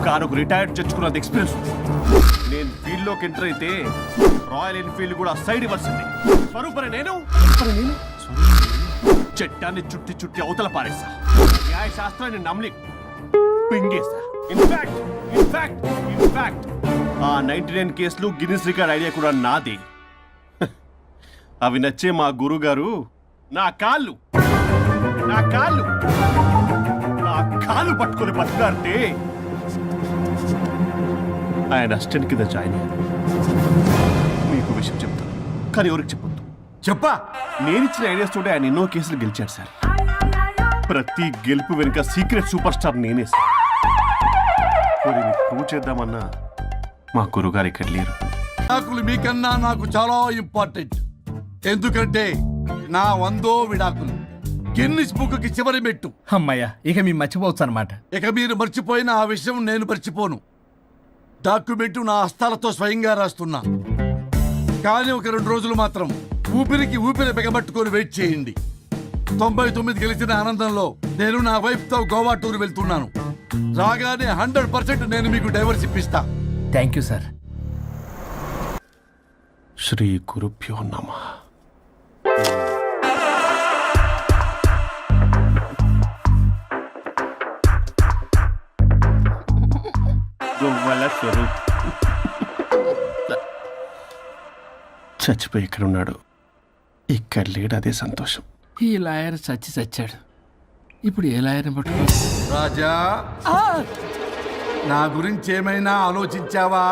కానీ ఒక రిటైర్డ్ జడ్జ్కున్నంత ఎక్స్పీరియన్స్. నేను ఫీల్డ్ లోకి ఎంటర్ అయితే రాయల్ ఎన్ఫీల్డ్ కూడా సైడ్ ఇవ్వాల్సింది. స్వరూపరే నేను చట్టాన్ని చుట్టి చుట్టి అవతల పారేస్తా. న్యాయ శాస్త్రాన్ని నమ్మి పింగేస్తా. ఇన్ఫాక్ట్ ఆ 99 కేసులు గిన్నిస్ రికార్డ్ ఐడియా కూడా నాది. అవి నచ్చే మా గురువు గారు నా కాళ్ళు పట్టుకొని బతుకాడితే ఆయన అసిస్టెంట్ కింద జాయిన్ అయ్యాను. మీకు విషయం చెప్తాను, కానీ ఎవరికి చెప్పొద్దు. చెప్పా. నేనిచ్చిన ఐడియాస్ తోటి ఆయన ఎన్నో కేసులు గెలిచాడు సార్. ప్రతి గెలుపు వెనుక సీక్రెట్ సూపర్ స్టార్ నేనే సార్. ప్రూవ్ చేద్దామన్నా మా గురుగారు ఇక్కడ లేరు. విడాకులు మీకన్నా నాకు చాలా ఇంపార్టెంట్. ఎందుకంటే నా 100వ విడాకులు గిన్నిస్ బుక్కి చివరి మెట్టు. అమ్మయ్య, ఇక మేము మర్చిపోవచ్చు అనమాట. ఇక మీరు మర్చిపోయిన ఆ విషయం నేను మర్చిపోను. డాక్యుమెంటు నా హస్తాలతో స్వయంగా రాస్తున్నా. కానీ ఒక 2 రోజులు మాత్రం ఊపిరికి ఊపిరి బిగబట్టుకొని వెయిట్ చేయండి. 99 గెలిచిన ఆనందంలో నేను నా వైఫ్తో గోవా టూర్ వెళ్తున్నాను. రాగానే 100% నేను మీకు డైవర్స్ ఇప్పిస్తా. Thank you sir. శ్రీ గురుభ్యో నమః. గోవాల స్వరూప్ చచ్చిపోయి ఇక్కడ ఉన్నాడు. ఇక్కడ లేడు, అదే సంతోషం. ఈ లాయర్ చచ్చాడు. ఇప్పుడు ఏ లాయర్ని పట్టుకో. రాజా, నా గురించి ఏమైనా ఆలోచించావా?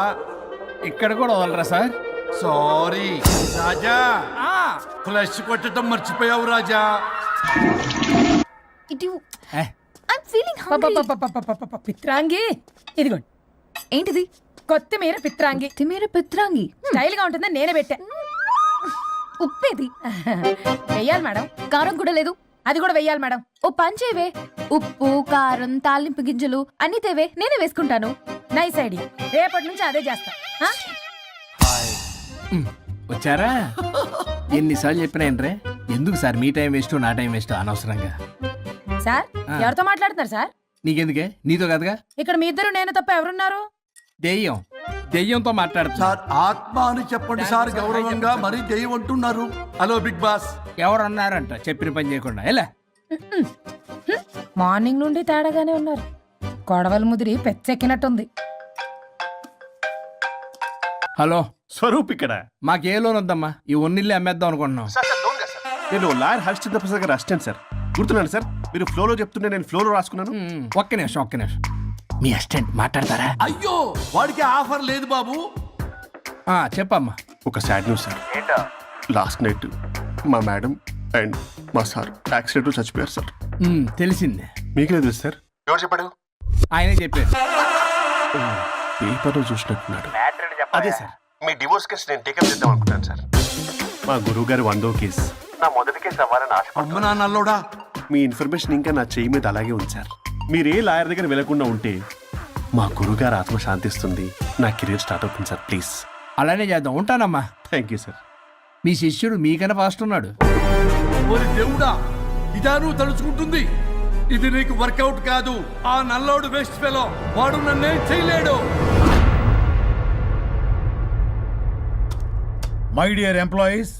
ఇక్కడ కూడా వదలరా సార్. సారీ రాజా, ఫ్లష్ కొట్టడం మర్చిపోయావు రాజా. పిత్రాంగి ఇదిగోండి. ఏంటిది? కొత్తిమీర పిత్రాంగి. పిత్రాంగి స్టైల్ గా ఉంటుందని నేనే పెట్టా. ఉప్పేది వెయ్యాలి మేడం. కారం కూడా లేదు. అది కూడా వెయ్యాలి మేడం. ఓ పంచేవే, ఉప్పు కారం తాలింపు గింజలు అన్ని తేవే, నేనే వేసుకుంటాను. Nice idea. రేపటి నుంచి అదే చేస్తా. వచ్చారా? ఎన్నిసార్లు చెప్పినాయండ్రే, ఎందుకు సార్ మీ టైం వేస్ట్ నా టైం వేస్ట్ అనవసరంగా. సార్ ఎవరితో మాట్లాడుతున్నారు సార్? నీకెందుకే, నీతో కదగా. ఇక్కడ మీ ఇద్దరు నేను తప్ప ఎవరున్నారు? దెయ్యంతో మాట్లాడుతా. సార్ ఆత్మ అని చెప్పండి సార్, గౌరవంగా. మరీ దెయ్యం అంటున్నారు. Hello big boss. ఎవరన్నారంట చెప్పిన పని చేయకుండా? ఎలా మార్నింగ్ నుండి తేడాగానే ఉన్నారు. కొడవల ముదిరి పెచ్చెక్కినట్టుంది. హలో స్వరూప్ ఇక్కడ. మాకే లోన్ వద్దమ్మా, ఈ ఒన్నిల్లు అమ్మేద్దాం అనుకుంటున్నాం. నేను లాయర్ హరిశ్చంద్ర ప్రసాద్ గారు అసిస్టెంట్ సార్. గుర్తున్నాను సార్, మీరు ఫ్లోలో చెప్తుంటే నేను ఫ్లోలో రాసుకున్నాను. ఒక్క నిమిషం. మీ అసిస్టెంట్ మాట్లాడతారా? అయ్యో, వాడికి ఆఫర్ లేదు బాబు. చెప్పమ్మా. ఒక sad news sir. Last night మా మేడం అండ్ మా సార్ యాక్సిడెంట్ చచ్చిపోయారు సార్. తెలిసిందే. మీకు లేదు సార్? ఎవరు చెప్పాడు? ఆయనే చెప్పారు. పేపర్లో చూసినట్టున్నాడు. అదే సార్, మీ డివోర్స్ కేసు నేను టేకప్ చేద్దాం అనుకుంటాను సార్. మా గురువు గారు 100వ కేసు నా మొదటి కేసు అవ్వాలని ఆశ. అమ్మ నాన్నల్లోడా, మీ ఇన్ఫర్మేషన్ ఇంకా నా చెయ్యి మీద అలాగే ఉంది సార్. మీరు ఏ లాయర్ దగ్గర వెళ్లకుండా ఉంటే మా గురుగారు ఆత్మ శాంతిస్తుంది, నా కెరీర్ స్టార్ట్ అవుతుంది సార్. ప్లీజ్ అలానే చేద్దాం. ఉంటానమ్మా. Thank you sir. మీ శిష్యుడు మీకన్నా ఫాస్ట్ ఉన్నాడు. ఓరి దేవుడా, ఇదా నువ్వు తలుచుకుంటుంది? ఇది నీకు వర్కౌట్ కాదు. ఆ నల్లోడు వేస్ట్ ఫెలో, వాడు నన్నేం చేయలేడు. మై డియర్ ఎంప్లాయీస్,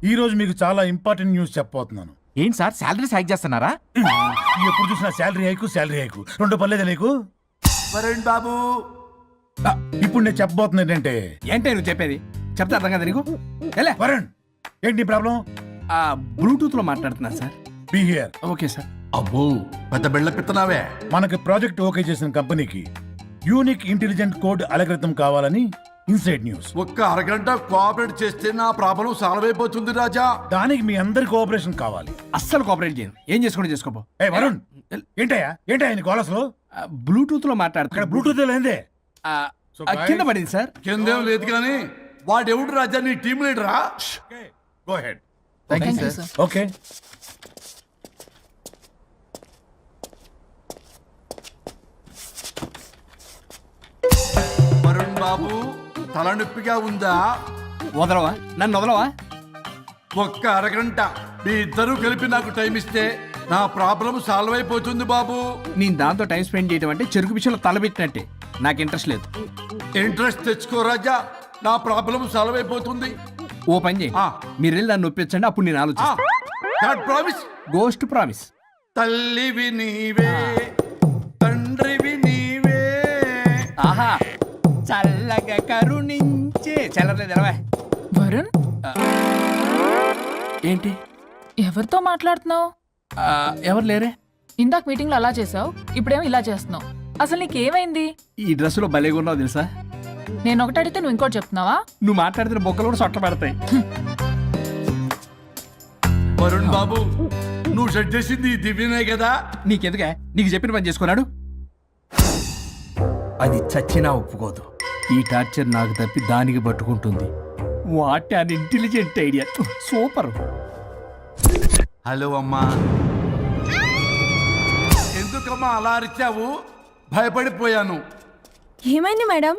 ఈ రోజు మీకు చాలా ఇంపార్టెంట్ న్యూస్ చెప్పబోతున్నాను. ఏంటి సార్, శాలరీస్ హైక్ చేస్తున్నారా? ఎప్పుడు చూసినా శాలరీ హైకు 2 పర్లేదా నీకు? వరుణ్ బాబు, ఇప్పుడు నేను చెప్పబోతున్నా ఏంటంటే. ఏంటే నువ్వు చెప్పేది? చెప్తా అర్థం కదా నీకు? వరుణ్, ఏంటి ప్రాబ్లం? బ్లూటూత్ లో మాట్లాడుతున్నా sir. Be here. Okay sir. అబ్బో పెద్ద బిళ్ళ పిత్తనావే. మనకి ప్రాజెక్ట్ ఓకే చేసిన కంపెనీకి యూనిక్ ఇంటెలిజెంట్ కోడ్ అలకృతం కావాలని ఇన్సైడ్ న్యూస్. ఒక్క అరగంట కోఆపరేట్ చేస్తే నా ప్రాబ్లం సాల్వ్ అయిపోతుంది రాజా. దానికి మీ అందరి కోఆపరేషన్ కావాలి. అస్సలు కోఆపరేట్ చేయను. ఏం చేసుకోండి చేసుకోపో. ఏ వరుణ్, ఏంటయ్యా నీ కాలర్స్లో? బ్లూటూత్ లో మాట్లాడుతున్నా. ఇక్కడ బ్లూటూత్ లేదే. కింద పడింది సార్. కిందేం లేదు కానీ వాడెవడు రాజా నీ టీం లీడరా? Go head. ఓకే. వరుణ్ బాబు తలనొప్పిగా ఉందా? వదలవా? నన్ను వదలవా? ఒక్క అరగంట మీ ఇద్దరూ కలిపి నాకు టైం ఇస్తే నా ప్రాబ్లం సాల్వ్ అయిపోతుంది బాబు. నేను దాంతో టైం స్పెండ్ చేయడం అంటే చెరుకు విషయంలో తలబెట్టినట్టే. నాకు ఇంట్రెస్ట్ లేదు. ఇంట్రెస్ట్ తెచ్చుకో రాజా, నా ప్రాబ్లం సాల్వ్ అయిపోతుంది. ఓ పని చేయి, మీరు వెళ్ళి నన్ను ఒప్పించండి, అప్పుడు నేను ఆలోచిస్తాను. ప్రామిస్. Ghost promise. తల్లివి నీవే, తండ్రివి నీవే. ఆహా, చల్లగా కరుణించే. చల్లలేదు ఎలవా. వరుణ్, ఏంటి? ఎవరితో మాట్లాడుతున్నావు? ఎవరు లేరే. ఇందాక మీటింగ్ లో అలా చేసావు, ఇప్పుడేమో ఇలా చేస్తున్నావు. అసలు నీకేమైంది? ఈ డ్రెస్సులో భలేగా ఉన్నావు తెలుసా. నేను ఒకటి అడిగితే నువ్వు ఇంకోటి చెప్తున్నావా? నువ్వు మాట్లాడితే బొక్కలు కూడా సొట్ట పడతాయి. వరుణ్ బాబు, నువ్వు సెట్ చేసింది ఈ దివ్యనే కదా. నీకెందుకే? నీకు చెప్పిన పని చేసుకున్నాడు. అది చచ్చినా ఒప్పుకోదు. ఈ టార్చర్ నాకు తప్పి దానికి పట్టుకుంటుంది. What an intelligent idea. Super. Hello అమ్మా. ఎందుకమ్మా అలా అరిచావు? భయపడిపోయాను. ఏమైంది మేడం?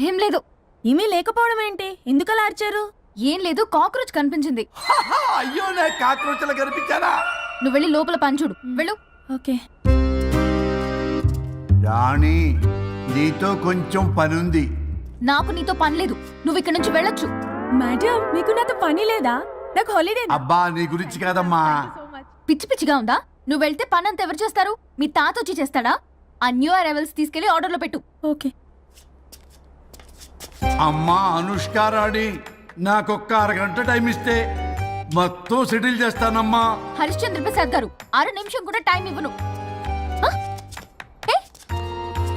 ఏం లేదు. ఏమీ లేకపోవడం ఏంటి? ఎందుకు అలా అరిచారు? ఏం లేదు, కాక్రోచ్ కనిపించింది. అయ్యో, నా కాక్రోచ్లు కనిపించారా? నువ్వు వెళ్ళి లోపల పని చూడు. వెళ్ళు. ఓకే. రాణి, నీతో కొంచెం పనుంది. నాకు నీతో పని లేదు. నువ్వు ఇక్కడ నుంచి వెళ్ళొచ్చు. మేడం, మీకు నాతో పని లేదా? నాకు హాలిడే. అబ్బా, నీ గురించి కాదమ్మా. పిచ్చి పిచ్చిగా ఉందా? నువ్వు వెళ్తే పని అంతా ఎవరు చేస్తారు? మీ తాత వచ్చి చేస్తాడా? ఆ న్యూ అరైవల్స్ తీసుకెళ్లి ఆర్డర్లో పెట్టు. ఓకే. అమ్మా అనుష్క రాణి, నాకొక్క అరగంట టైం ఇస్తే మొత్తం సెటిల్ చేస్తానమ్మా. హరిశ్చంద్ర ప్రసాద్ గారు, 6 నిమిషం కూడా టైం ఇవ్వను.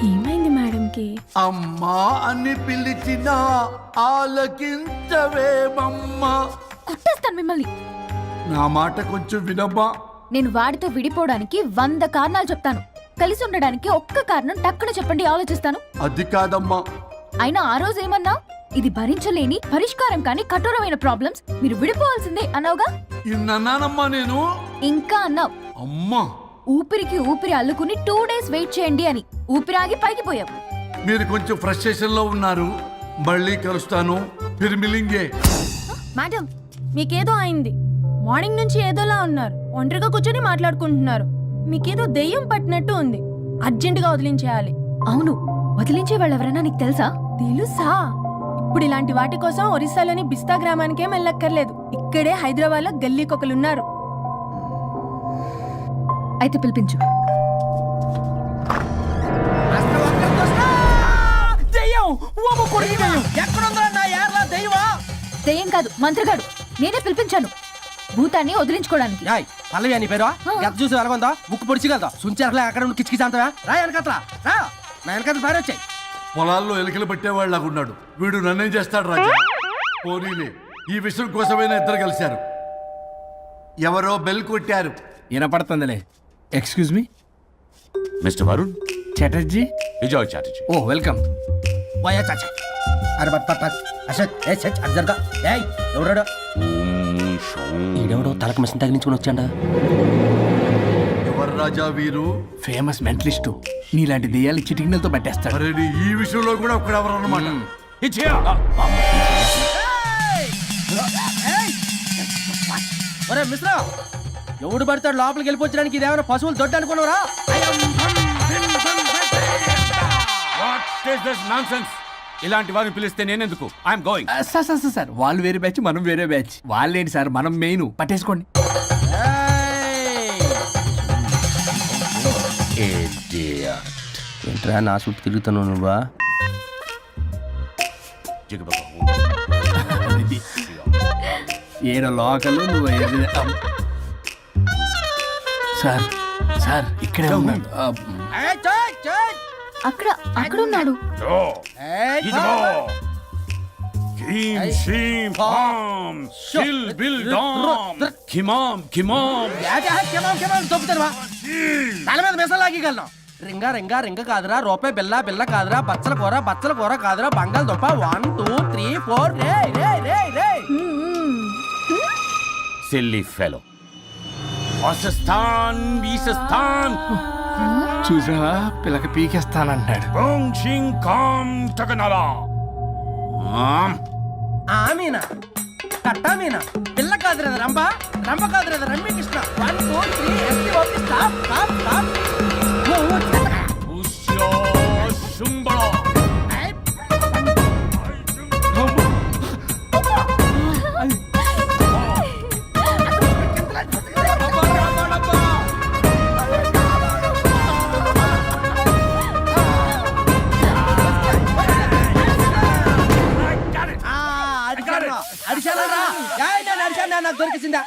ఏమైంది మేడంకి? అమ్మా అని పిలిచినా ఆలకించవేమమ్మా. కొట్టేస్తాను మిమ్మల్ని. నా మాట కొంచెం వినమ్మా. నేను వాడితో విడిపోవడానికి 100 కారణాలు చెప్తాను. కలిసి ఉండడానికి ఒక్క కారణం టక్కున చెప్పండి, ఆలోచిస్తాను. అది కాదమ్మా. అయినా ఆ రోజు ఏమన్నా? ఇది భరించలేని, పరిష్కారం కాని కఠోరమైన ప్రాబ్లమ్స్, మీరు విడిపోవాల్సిందే అన్నావుగా. ఇన్నానమ్మా నేను. ఇంకా అన్నావు. అమ్మా, ఊపిరికి ఊపిరి అల్లుకుని 2 డేస్ వెయిట్ చేయండి అని. ఊపిరాగి పైకి పోయావు. మీరు కొంచెం ఫ్రస్ట్రేషన్ లో ఉన్నారు. మళ్ళీ కలుస్తాను. ఫిర్మిలింగే. మేడం, మీకేదో అయింది. మార్నింగ్ నుంచి ఏదోలా ఉన్నారు. ఒంటరిగా కూర్చొని మాట్లాడుకుంటున్నారు. మీకేదో దెయ్యం పట్టినట్టు ఉంది. అర్జెంటుగా వదిలించేయాలి. అవును, వదిలించే వాళ్ళు ఎవరైనా నీకు తెలుసా? తెలుసా? ఇప్పుడు ఇలాంటి వాటి కోసం ఒరిస్సాలోని బిస్తా గ్రామానికేం వెళ్ళక్కర్లేదు. ఇక్కడే హైదరాబాద్ లో గల్లీకొకలున్నారు. అయితే పిలిపించు. దెయ్యం కాదు, మంత్రగాడు. నేనే పిలిపించాను భూతాన్ని వదిలించుకోవడానికి. పల్లవి అని పేరు చూసి వెలగొందా ముక్కు పొడిచిగలదా సుంచరలే అక్కడ కిచకిచ అంతవా రా వెనకట్లా రా నా వెనకట్ల పారి వచ్చాయి. పొలాల్లో ఎలుకలు పట్టేవాళ్ళగా ఉన్నాడు వీడు. నన్నేం చేస్తాడు రాజా? పోనీలే, ఈ విషయం కోసమైనా ఇద్దరు కలిశారు. ఎవరో బెల్ కొట్టారు. వినపడుతుందిలే. Excuse me mister Varun Chatterjee. Vijay Chatterjee. Oh welcome. వాయా చాచా అరే బట్ పట్ అసత్ ఏ సచ్ అర్జర్గా ఏయ్ ఎవరాడు? ఈడెవడో తలకు మిషన్ తగిలించుకుని వచ్చాడా? ఎవరు రాజా వీరు? Famous mentalist. నీలాంటి దెయ్యాలు చిటికినలతో పట్టేస్తాడు. అరే ఈ విషయంలో కూడా ఒకడెవరు అన్నమాట. ఒరే మిశ్రా, ఎవడు పడతాడు లోపలికి వెళ్ళిపోవడానికి? ఇదేమైనా పశువులు దొడ్డు అనుకున్నారా? ఇలాంటి వారిని పిలిస్తే నేనెందుకు? I'm going. సార్ వాళ్ళు వేరే బ్యాచ్, మనం వేరే బ్యాచ్. వాళ్ళేంటి సార్, మనం మెయిన్. పట్టేసుకోండి. ఏంట్రా నా చుట్టూ తిరుగుతున్నావు నువ్వా? ఏడ లోకలు నువ్వు సార్ సార్ ఇక్కడే ఉన్నాడు అక్కడ అక్కడ ఉన్నాడు. తల మీద మెసలు లాగగలను. రింగా రింగా రింగ కాదురా, రూపాయి బిల్ల బిల్ల కాదురా, బచ్చల కూర కాదురా, బంగాళదుంప 1 2 3 4 రే రే రే రే. Silly fellow. వాసస్థాన్ వీసస్థాన్ చూసావా పిల్లకి పీకేస్తానంటాడు. ఆమీనా కట్టామీనా పిల్ల కాదురా రంభ, రంభ కాదురా రమ్మి కృష్ణ. 1 2 3 ఎస్టీ ఓపి స్టాప్ స్టాప్ స్టాప్. దొరికిందా?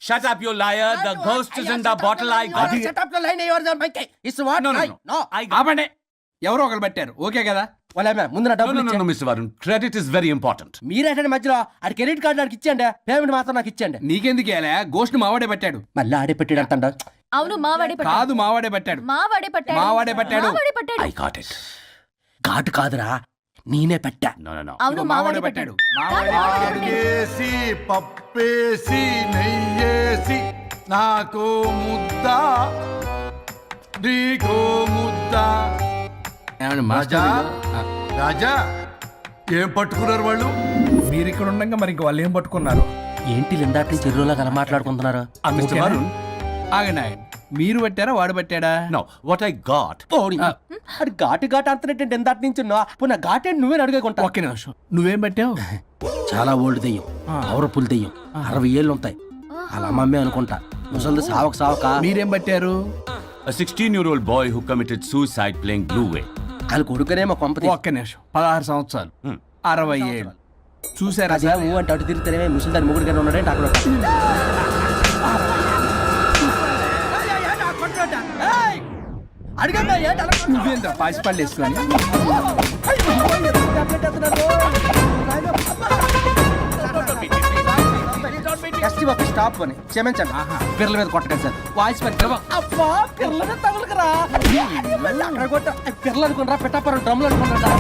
Shut up, you liar. The ghost is in the bottle. I got it. Shut up the line. You are the monkey. It's what? No. ఆపండి, ఎవరో ఒకరు పెట్టారు. ఓకే కదా? ముందు నా డబ్బులు No, ఇచ్చేయండి. Mr. Varun. Credit is very important. మీరేటండి మధ్యలో ఆడి క్రెడిట్ కార్డు నాకు ఇచ్చేయండి, పేమెంట్ మాత్రం నాకు ఇచ్చేయండి. నీకెందుకు ఇయ్యాలా? గోష్ట్ మావాడే పెట్టాడు. మళ్ళీ ఆడే పెట్టాడు అంటాడు. అవును మావాడే పట్టాడు. కాదు మావాడే పెట్టాడు. మావాడే పట్టాడు. మావాడే పట్టాడు. మావాడే పట్టాడు. I got it. ఘాటు కాదురా, నేనే పెట్టా. No. అవును మావాడే పట్టాడు. ఆకేసి పప్పేసి నెయ్యేసి నాకు ముద్ద నీకో ముద్ద. ఏమండి రాజా మాస్టర్, రాజా ఏం పట్టుకున్నారు వాళ్ళు? మీరు ఇక్కడ ఉండగా మరి ఇంక వాళ్ళు ఏం పట్టుకున్నారు? ఏంటి లిందాటి చెరువులో కల మాట్లాడుకుంటున్నారు? Mr. Varun. ఆగండి ఆగండి. మీరు పట్టారా వాడు పట్టాడా? No, what I got. అది ఘాటు ఘాటు అంతనేంటి ఎందాటి నుంచి పునః ఘాటేంటి నువ్వే అడిగేకుంటా. ఒక్క నిమిషం, నువ్వేం పట్టావు? చాలా ఓల్డ్ దెయ్యం, పవర్ఫుల్ దెయ్యం, 60 ఏళ్ళు ఉంటాయి. అలా అమ్మమ్మే అనుకుంటా. ముసలిది సావక మీరేం పట్టారు? A 16-year-old boy who committed suicide playing Blue Whale. వాళ్ళ కొడుకునేమో కొంపతి. ఒక్క నిమిషం, 16 సంవత్సరాలు, 60 ఏళ్ళు. చూసారా అదే ఊ అంటే అటు తిరిగితేనే ముసలి దాని ముగుడు గారు ఉన్నాడంటే అక్కడ అడిగండి నువ్వేంద్ర పాసిపళ్ళు వేసుకొని? ఎస్టీ బాబు స్టాప్ అని క్షమించండి. పిర్ల మీద కొట్టకండి సార్. వాయిస్ అబ్బా పిర్ల మీద తగులుకురా. అక్కడ కొట్ట పిర్లు అనుకున్నారా, పెట్టాపరం డ్రమ్లు అనుకున్నారా?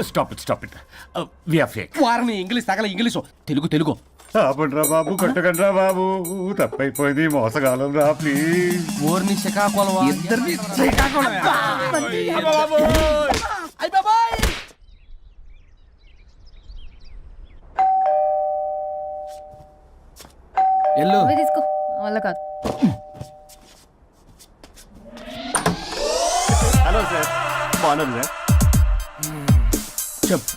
Stop it. We are fake. వారిని ఇంగ్లీష్ తగల ఇంగ్లీషు, తెలుగు. ఆపండ్రా బాబు, కొట్టకండ్రా బాబు, తప్పైపోయింది, మోసగాలం రా ప్లీజ్. ఊరిని శ్రీకాకుళం ఇద్దరిని శ్రీకాకుళమే. ఎల్లు నువ్వే తీసుకో, వల్ల కాదు. హలో సార్, బాగున్నాను సార్. చెప్పు.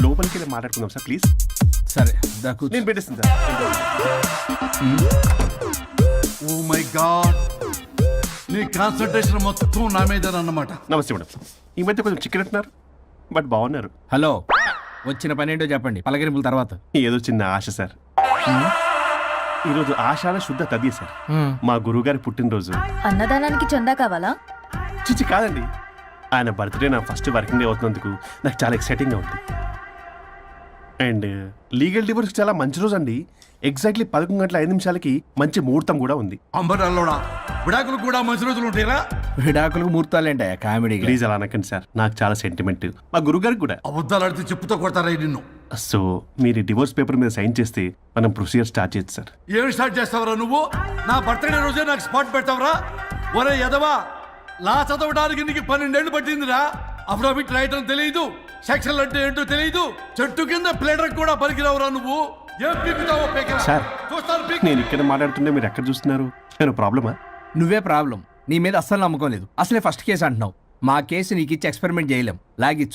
లోపలికి వెళ్ళి మాట్లాడుకుందాం సార్ ప్లీజ్. సరే దాకు నేను పెట్టేస్తాను సార్. ఓ మై గాడ్, నీ కాన్సన్ట్రేషన్ మొత్తం నా మీద అన్నమాట. నమస్తే మేడం. ఈ మధ్య కొంచెం చిక్కినట్టున్నారు, బట్ బాగున్నారు. హలో, వచ్చిన పని ఏంటో చెప్పండి, పలకరింపుల తర్వాత. ఏదో చిన్న ఆశ సార్. ఈరోజు ఆషాఢ శుద్ధ తది సార్, మా గురువుగారి పుట్టినరోజు. అన్నదానానికి చందా కావాలా? చిచ్చి కాదండి, ఆయన బర్త్డే నా ఫస్ట్ వర్కింగ్ డే అవుతున్నందుకు నాకు చాలా ఎక్సైటింగ్గా ఉంది. అండ్ లీగల్ డివోర్స్ చాలా మంచి రోజు అండి. ఎగ్జాక్ట్లీ 11:05 మంచి ముహూర్తం కూడా ఉంది. అంబరాల్లోడా విడాకులు కూడా మంచి రోజులు ఉంటాయిరా? విడాకులకు ముహూర్తాలేంటా కామెడీ? ప్లీజ్ అలా అనకండి సార్, నాకు చాలా సెంటిమెంట్, మా గురువుగారికి కూడా. అబద్ధాలు ఆడితే చెప్పుతో కొడతారా నిన్ను? సో మీరు డివోర్స్ పేపర్ మీద సైన్ చేస్తే మనం ప్రొసీజర్ స్టార్ట్ చేయొచ్చు సార్. ఏమి స్టార్ట్ చేస్తావరా నువ్వు? నా బర్త్డే రోజే నాకు స్పాట్ పెడతావరా? ఒరే ఎదవా, లా చదవడానికి నీకు 12 ఏళ్ళు పట్టిందిరా. అఫిడవిట్ రాయటం తెలియదు, సెక్షన్లు అంటే ఏంటో తెలియదు, చెట్టు కింద ప్లేడర్ కూడా పలికిరావురా నువ్వు. ఏం పీకుతావో పీకరా. సార్, చూస్తాను పీక్. నేను ఇక్కడ మాట్లాడుతుంటే మీరు ఎక్కడ చూస్తున్నారు? నేను ప్రాబ్లమా? నువ్వే ప్రాబ్లం. నీ మీద అస్సలు నమ్మకం లేదు. అసలే ఫస్ట్ కేసు అంటున్నావు. మా కేసు నీకు ఇచ్చి ఎక్స్పెరిమెంట్ చేయలేం, లాగిచ్చు.